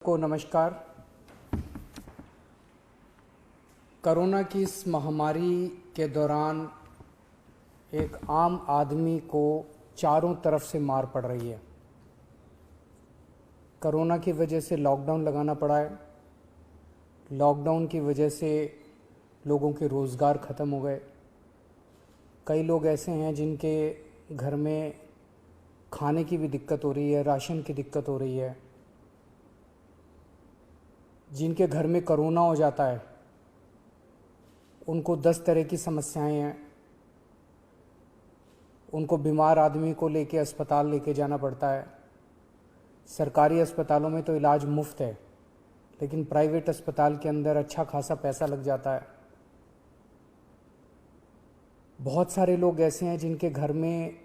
को नमस्कार। कोरोना की इस महामारी के दौरान एक आम आदमी को चारों तरफ से मार पड़ रही है। कोरोना की वजह से लॉकडाउन लगाना पड़ा है। लॉकडाउन की वजह से लोगों के रोज़गार ख़त्म हो गए। कई लोग ऐसे हैं जिनके घर में खाने की भी दिक्कत हो रही है, राशन की दिक्कत हो रही है। जिनके घर में कोरोना हो जाता है उनको 10 तरह की समस्याएं हैं। उनको बीमार आदमी को लेके अस्पताल लेके जाना पड़ता है। सरकारी अस्पतालों में तो इलाज मुफ्त है, लेकिन प्राइवेट अस्पताल के अंदर अच्छा खासा पैसा लग जाता है। बहुत सारे लोग ऐसे हैं जिनके घर में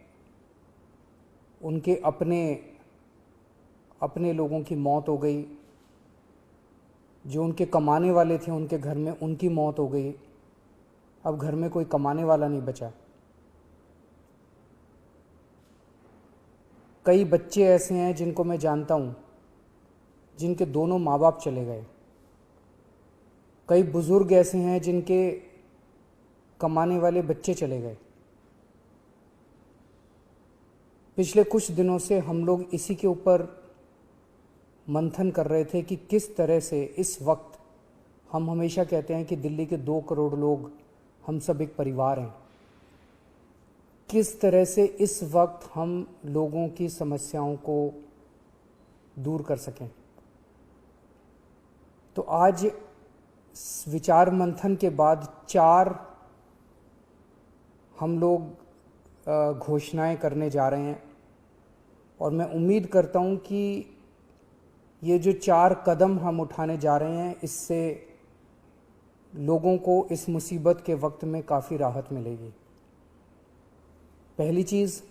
उनके अपने लोगों की मौत हो गई। जो उनके कमाने वाले थे उनके घर में उनकी मौत हो गई। अब घर में कोई कमाने वाला नहीं बचा। कई बच्चे ऐसे हैं जिनको मैं जानता हूँ जिनके दोनों माँ बाप चले गए। कई बुजुर्ग ऐसे हैं जिनके कमाने वाले बच्चे चले गए। पिछले कुछ दिनों से हम लोग इसी के ऊपर मंथन कर रहे थे कि किस तरह से इस वक्त, हम हमेशा कहते हैं कि दिल्ली के 2 करोड़ लोग हम सब एक परिवार हैं, किस तरह से इस वक्त हम लोगों की समस्याओं को दूर कर सकें। तो आज विचार मंथन के बाद 4 हम लोग घोषणाएं करने जा रहे हैं और मैं उम्मीद करता हूं कि ये जो 4 कदम हम उठाने जा रहे हैं इससे लोगों को इस मुसीबत के वक्त में काफ़ी राहत मिलेगी। पहली चीज़,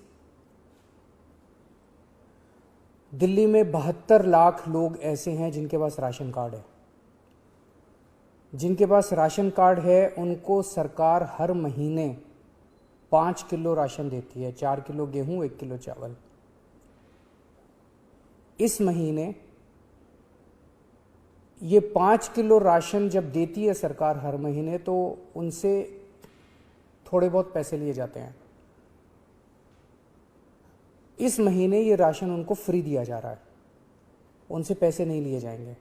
दिल्ली में 72 लाख लोग ऐसे हैं जिनके पास राशन कार्ड है। जिनके पास राशन कार्ड है उनको सरकार हर महीने 5 किलो राशन देती है, 4 किलो गेहूं, 1 किलो चावल। इस महीने ये 5 किलो राशन जब देती है सरकार हर महीने, तो उनसे थोड़े बहुत पैसे लिए जाते हैं। इस महीने ये राशन उनको फ्री दिया जा रहा है, उनसे पैसे नहीं लिए जाएंगे।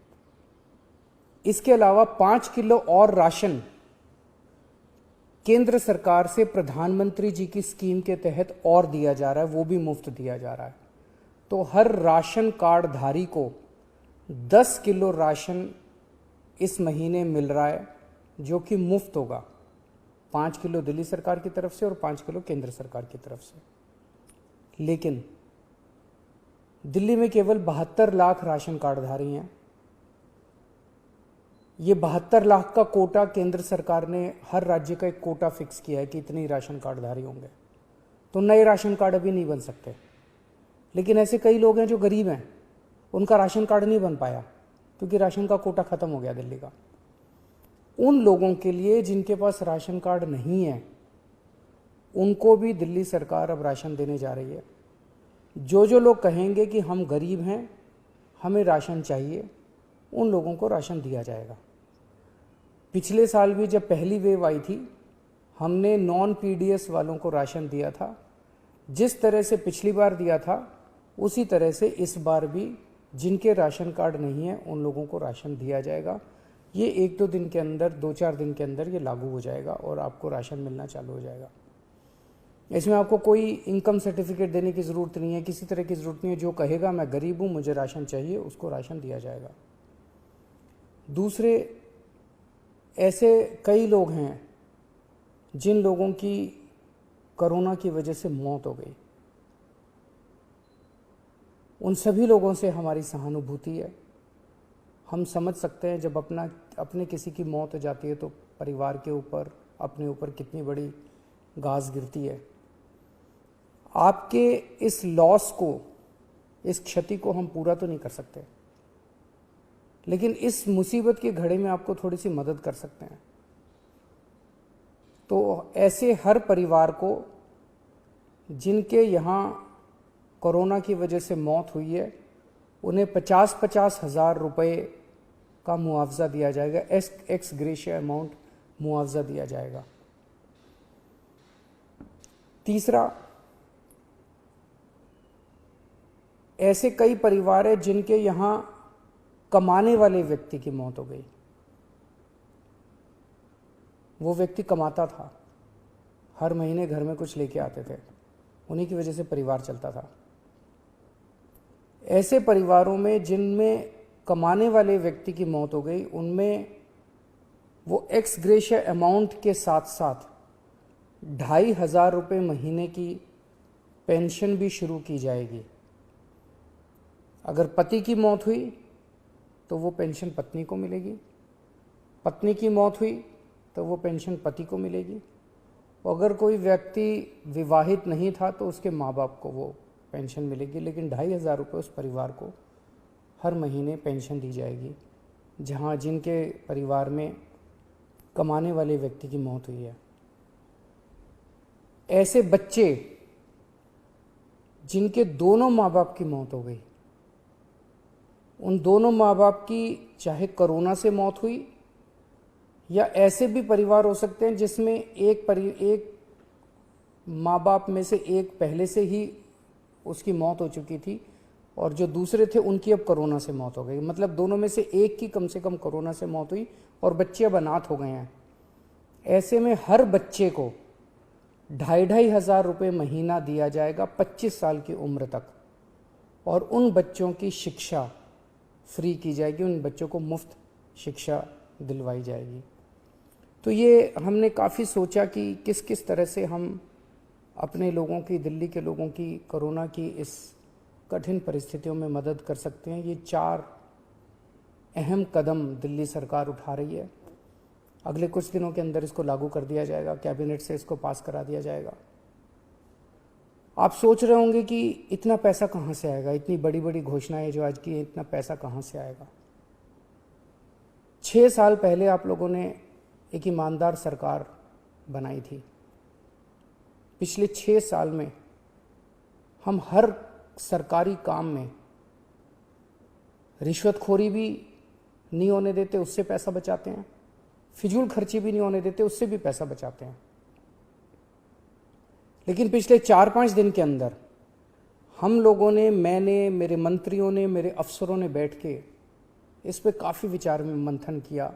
इसके अलावा 5 किलो और राशन केंद्र सरकार से प्रधानमंत्री जी की स्कीम के तहत और दिया जा रहा है, वो भी मुफ्त दिया जा रहा है। तो हर राशन कार्ड धारी को 10 किलो राशन इस महीने मिल रहा है, जो कि मुफ्त होगा। 5 किलो दिल्ली सरकार की तरफ से और 5 किलो केंद्र सरकार की तरफ से। लेकिन दिल्ली में केवल 72 लाख राशन कार्डधारी हैं। ये 72 लाख का कोटा केंद्र सरकार ने, हर राज्य का एक कोटा फिक्स किया है कि इतने राशन कार्डधारी होंगे। तो नए राशन कार्ड अभी नहीं बन सकते। लेकिन ऐसे कई लोग हैं जो गरीब हैं, उनका राशन कार्ड नहीं बन पाया क्योंकि राशन का कोटा खत्म हो गया दिल्ली का। उन लोगों के लिए जिनके पास राशन कार्ड नहीं है, उनको भी दिल्ली सरकार अब राशन देने जा रही है। जो लोग कहेंगे कि हम गरीब हैं, हमें राशन चाहिए, उन लोगों को राशन दिया जाएगा। पिछले साल भी जब पहली वेव आई थी, हमने नॉन पीडीएस वालों को राशन दिया था। जिस तरह से पिछली बार दिया था उसी तरह से इस बार भी जिनके राशन कार्ड नहीं है उन लोगों को राशन दिया जाएगा। ये 1-2 दिन के अंदर, 2-4 दिन के अंदर ये लागू हो जाएगा और आपको राशन मिलना चालू हो जाएगा। इसमें आपको कोई इनकम सर्टिफिकेट देने की ज़रूरत नहीं है, किसी तरह की ज़रूरत नहीं है। जो कहेगा मैं गरीब हूँ, मुझे राशन चाहिए, उसको राशन दिया जाएगा। दूसरे, ऐसे कई लोग हैं जिन लोगों की कोरोना की वजह से मौत हो गई। उन सभी लोगों से हमारी सहानुभूति है। हम समझ सकते हैं जब अपने किसी की मौत हो जाती है तो परिवार के ऊपर, अपने ऊपर कितनी बड़ी गाज गिरती है। आपके इस लॉस को, इस क्षति को हम पूरा तो नहीं कर सकते, लेकिन इस मुसीबत की घड़ी में आपको थोड़ी सी मदद कर सकते हैं। तो ऐसे हर परिवार को जिनके यहाँ कोरोना की वजह से मौत हुई है, उन्हें 50-50 हज़ार रुपये का मुआवजा दिया जाएगा, एक्स ग्रेशिया अमाउंट मुआवजा दिया जाएगा। तीसरा, ऐसे कई परिवार हैं जिनके यहाँ कमाने वाले व्यक्ति की मौत हो गई। वो व्यक्ति कमाता था, हर महीने घर में कुछ लेके आते थे, उन्हीं की वजह से परिवार चलता था। ऐसे परिवारों में जिनमें कमाने वाले व्यक्ति की मौत हो गई, उनमें वो एक्स ग्रेशिया अमाउंट के साथ साथ 2,500 रुपये महीने की पेंशन भी शुरू की जाएगी। अगर पति की मौत हुई तो वो पेंशन पत्नी को मिलेगी, पत्नी की मौत हुई तो वो पेंशन पति को मिलेगी, और अगर कोई व्यक्ति विवाहित नहीं था तो उसके माँ बाप को वो पेंशन मिलेगी। लेकिन 2,500 रुपये उस परिवार को हर महीने पेंशन दी जाएगी जहाँ जिनके परिवार में कमाने वाले व्यक्ति की मौत हुई है। ऐसे बच्चे जिनके दोनों माँ बाप की मौत हो गई, उन दोनों माँ बाप की चाहे कोरोना से मौत हुई, या ऐसे भी परिवार हो सकते हैं जिसमें एक माँ बाप में से एक पहले से ही उसकी मौत हो चुकी थी और जो दूसरे थे उनकी अब कोरोना से मौत हो गई। मतलब दोनों में से एक की कम से कम कोरोना से मौत हुई और बच्चे अब अनाथ हो गए हैं। ऐसे में हर बच्चे को 2,500 रुपये महीना दिया जाएगा 25 साल की उम्र तक, और उन बच्चों की शिक्षा फ्री की जाएगी, उन बच्चों को मुफ्त शिक्षा दिलवाई जाएगी। तो ये हमने काफ़ी सोचा कि किस किस तरह से हम अपने लोगों की, दिल्ली के लोगों की कोरोना की इस कठिन परिस्थितियों में मदद कर सकते हैं। ये 4 अहम कदम दिल्ली सरकार उठा रही है। अगले कुछ दिनों के अंदर इसको लागू कर दिया जाएगा, कैबिनेट से इसको पास करा दिया जाएगा। आप सोच रहे होंगे कि इतना पैसा कहाँ से आएगा, इतनी बड़ी बड़ी घोषणाएं जो आज की, इतना पैसा कहाँ से आएगा। 6 साल पहले आप लोगों ने एक ईमानदार सरकार बनाई थी। पिछले 6 साल में हम हर सरकारी काम में रिश्वतखोरी भी नहीं होने देते, उससे पैसा बचाते हैं, फिजूल खर्ची भी नहीं होने देते, उससे भी पैसा बचाते हैं। लेकिन पिछले 4-5 दिन के अंदर हम लोगों ने, मैंने, मेरे मंत्रियों ने, मेरे अफसरों ने बैठ के इस पे काफ़ी विचार में मंथन किया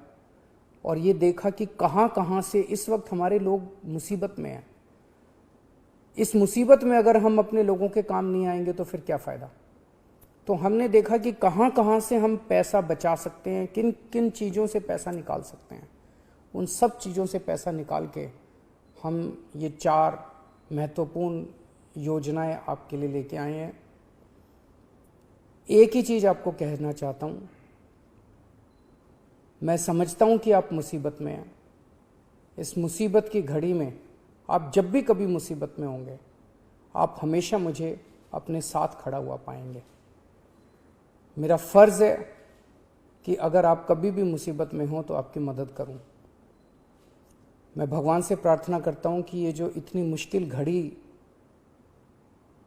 और ये देखा कि कहाँ कहाँ से इस वक्त हमारे लोग मुसीबत में हैं। इस मुसीबत में अगर हम अपने लोगों के काम नहीं आएंगे तो फिर क्या फ़ायदा। तो हमने देखा कि कहाँ कहाँ से हम पैसा बचा सकते हैं, किन किन चीज़ों से पैसा निकाल सकते हैं। उन सब चीज़ों से पैसा निकाल के हम ये 4 महत्वपूर्ण योजनाएं आपके लिए लेके आए हैं। एक ही चीज़ आपको कहना चाहता हूँ, मैं समझता हूँ कि आप मुसीबत में हैं। इस मुसीबत की घड़ी में आप जब भी कभी मुसीबत में होंगे, आप हमेशा मुझे अपने साथ खड़ा हुआ पाएंगे। मेरा फ़र्ज़ है कि अगर आप कभी भी मुसीबत में हो तो आपकी मदद करूं। मैं भगवान से प्रार्थना करता हूं कि ये जो इतनी मुश्किल घड़ी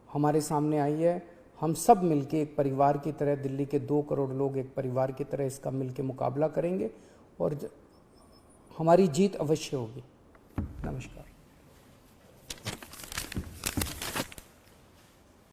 हमारे सामने आई है, हम सब मिलके एक परिवार की तरह, दिल्ली के 2 करोड़ लोग एक परिवार की तरह इसका मिलके मुकाबला करेंगे और हमारी जीत अवश्य होगी। नमस्कार।